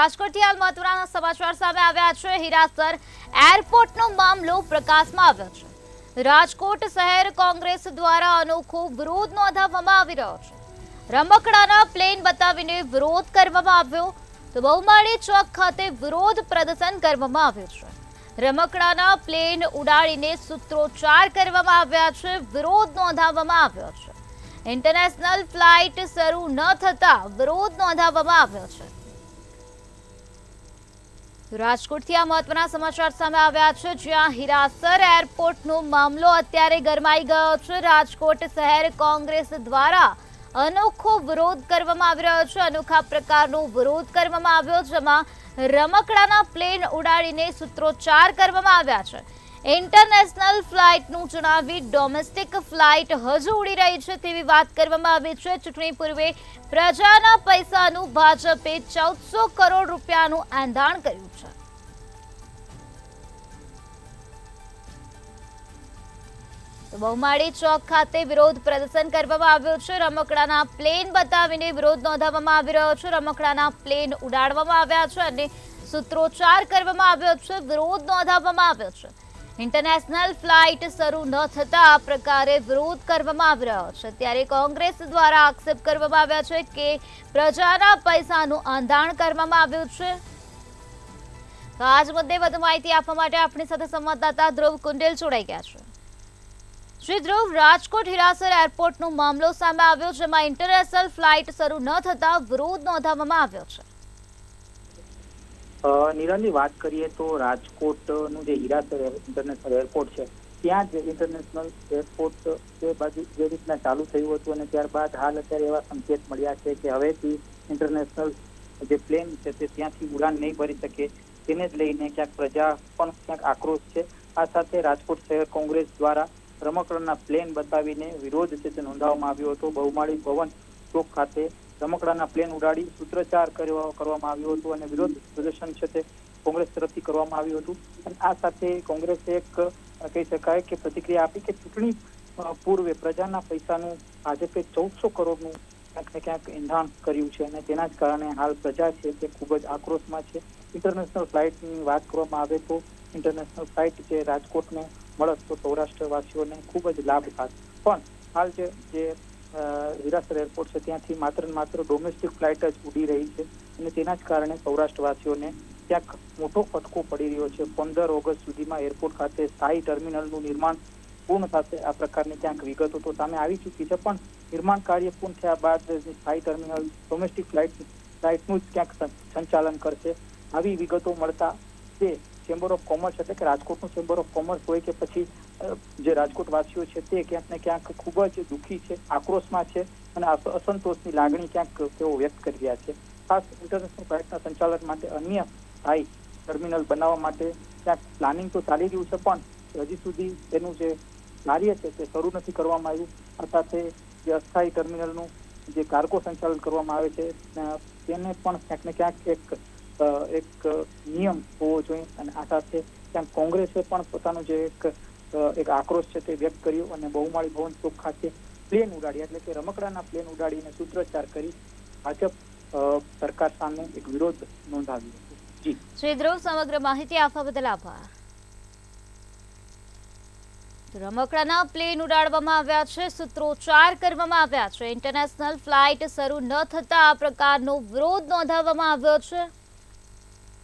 રાજકોટથી હાલ મહત્વના સમાચાર સામે આવ્યા છે। હીરાસર એરપોર્ટનો મામલો પ્રકાશમાં આવ્યો છે। રાજકોટ શહેર કોંગ્રેસ દ્વારા અનોખો વિરોધ નોંધાવવામાં આવી રહ્યો છે। રમકડાના પ્લેન બતાવીને વિરોધ કરવામાં આવ્યો તો બહુમાળી ચોક ખાતે વિરોધ પ્રદર્શન કરવામાં આવ્યું છે। રમકડાના પ્લેન ઉડાડીને સૂત્રોચ્ચાર કરવામાં આવ્યા છે, વિરોધ નોંધાવવામાં આવ્યો છે। ઇન્ટરનેશનલ ફ્લાઇટ શરૂ ન થતા વિરોધ નોંધાવવામાં આવ્યો છે। રાજકોટથી આ મહત્વના સમાચાર સામે આવ્યા છે, જ્યાં હીરાસર એરપોર્ટનો મામલો અત્યારે ગરમાઈ ગયો છે। રાજકોટ શહેર કોંગ્રેસ દ્વારા અનોખો વિરોધ કરવામાં આવી રહ્યો છે। અનોખા પ્રકારનો વિરોધ કરવામાં આવ્યો, જેમાં રમકડાના પ્લેન ઉડાડીને સૂત્રોચ્ચાર કરવામાં આવ્યા છે। ઇન્ટરનેશનલ ફ્લાઇટનું જણાવી ડોમેસ્ટિક ફ્લાઇટ હજુ ઉડી રહી છે તેવી વાત કરવામાં આવી છે। ચૂંટણી પૂર્વે પ્રજાના પૈસાનું ભાજપે 1400 કરોડ રૂપિયાનું એંધાણ કર્યું છે। તો બહુમાળી ચોક ખાતે વિરોધ પ્રદર્શન કરવામાં આવ્યું છે। રમકડાના પ્લેન બતાવીને વિરોધ નોંધાવવામાં આવી રહ્યો છે। રમકડાના પ્લેન ઉડાડવામાં આવ્યા છે અને સૂત્રોચ્ચાર કરવામાં આવ્યો છે, વિરોધ નોંધાવવામાં આવ્યો છે। ઇન્ટરનેશનલ ફ્લાઇટ શરૂ ન થતા આ પ્રકારે વિરોધ કરવામાં આવી રહ્યો છે। ત્યારે કોંગ્રેસ દ્વારા આક્ષેપ કરવામાં આવ્યા છે કે પ્રજાના પૈસાનું આંધાણ કરવામાં આવ્યું છે। તો આ જ મુદ્દે વધુ માહિતી આપવા માટે આપણી સાથે સંવાદદાતા ધ્રુવ કુંડેલ જોડાઈ ગયા છે। શ્રી ધ્રુવ, રાજકોટ હીરાસર એરપોર્ટનો મામલો સામે આવ્યો, જેમાં ઇન્ટરનેશનલ ફ્લાઇટ શરૂ ન થતા વિરોધ નોંધાવવામાં આવ્યો છે। નિરાલી, વાત કરીએ તો રાજકોટનું જે હીરાસર ઇન્ટરનેશનલ એરપોર્ટ છે, ત્યાં જ ઇન્ટરનેશનલ એરપોર્ટ જે બાજુ જે રીતના ચાલુ થયું હતું અને ત્યારબાદ હાલ અત્યારે એવા સંકેત મળ્યા છે કે હવેથી ઇન્ટરનેશનલ જે પ્લેન છે તે ત્યાંથી ઉડાન નહીં ભરી શકે, તેને જ લઈને ક્યાંક પ્રજા પણ ક્યાંક આક્રોશ છે। આ સાથે રાજકોટ શહેર કોંગ્રેસ દ્વારા રમકડાના પ્લેન બતાવીને વિરોધ છે તે નોંધાવવામાં આવ્યો હતો। બહુમાળી ભવન ચોક ખાતે રમકડાના પ્લેન ઉડાડી સૂત્રોચ્ચાર કરવામાં આવ્યો હતો અને વિરોધ પ્રદર્શન છે તે કોંગ્રેસ તરફથી કરવામાં આવ્યું હતું। અને આ સાથે કોંગ્રેસે એક કહી શકાય કે પ્રતિક્રિયા આપી કે ચૂંટણી પૂર્વે પ્રજાના પૈસાનું ભાજપે 1400 કરોડનું ક્યાંક ને ક્યાંક એંધાણ કર્યું છે અને તેના જ કારણે હાલ પ્રજા છે તે ખૂબ જ આક્રોશમાં છે। ઇન્ટરનેશનલ ફ્લાઇટની વાત કરવામાં આવે તો ઇન્ટરનેશનલ ફ્લાઇટ જે રાજકોટને મળત તો સૌરાષ્ટ્રવાસીઓને ખૂબ જ લાભ થાય, પણ હાલ જે હીરાસર એરપોર્ટ છે ત્યાંથી માત્ર ને માત્ર ડોમેસ્ટિક ફ્લાઇટ જ ઉડી રહી છે અને તેના જ કારણે સૌરાષ્ટ્રવાસીઓને ક્યાંક મોટો ફટકો પડી રહ્યો છે। 15 ઓગસ્ટ સુધીમાં એરપોર્ટ ખાતે સ્થાયી ટર્મિનલનું નિર્માણ પૂર્ણ થશે, આ પ્રકારની ક્યાંક વિગતો તો સામે આવી ચૂકી છે, પણ નિર્માણ કાર્ય પૂર્ણ થયા બાદ સ્થાયી ટર્મિનલ ડોમેસ્ટિક ફ્લાઇટનું જ ક્યાંક સંચાલન કરશે, આવી વિગતો મળતા તે ચેમ્બર ઓફ કોમર્સ એટલે કે રાજકોટનું ચેમ્બર ઓફ કોમર્સ હોય કે પછી જે રાજકોટ વાસીઓ છે તે ક્યાંક ને ક્યાંક ખૂબ જ દુઃખી છે, આક્રોશમાં છે અને અસંતોષની લાગણી ક્યાંક તેઓ વ્યક્ત કરી રહ્યા છે। ખાસ ઇન્ટરનેશનલ ફ્લાઇટના સંચાલન માટે અન્ય સ્થાયી ટર્મિનલ બનાવવા માટે ક્યાંક પ્લાનિંગ તો ચાલી રહ્યું છે, પણ હજી સુધી તેનું જે કાર્ય છે તે શરૂ નથી કરવામાં આવ્યું। આ સાથે જે અસ્થાયી ટર્મિનલનું જે કાર્ગો સંચાલન કરવામાં આવે છે તેને પણ ક્યાંક ને ક્યાંક એક નિયમ હોવો જોઈએ અને આ સાથે ક્યાંક કોંગ્રેસે પણ પોતાનો જે એક આક્રોશ છે તે વ્યક્ત કર્યો અને બહુમાળી ભવન ચોક ખાતે પ્લેન ઉડાડી એટલે કે રમકડાના પ્લેન ઉડાડીને સૂત્રોચ્ચાર કરી ભાજપ સરકાર સામે એક વિરોધ નોંધાવ્યો હતો। જી શ્રી ધ્રુવ, સમગ્ર માહિતી આપવા બદલ આભાર। રમકડાના પ્લેન ઉડાડવામાં આવ્યા છે, સૂત્રોચ્ચાર કરવામાં આવ્યા છે। ઇન્ટરનેશનલ ફ્લાઇટ શરૂ ન થતા આ પ્રકારનો વિરોધ નોંધાવવામાં આવ્યો છે।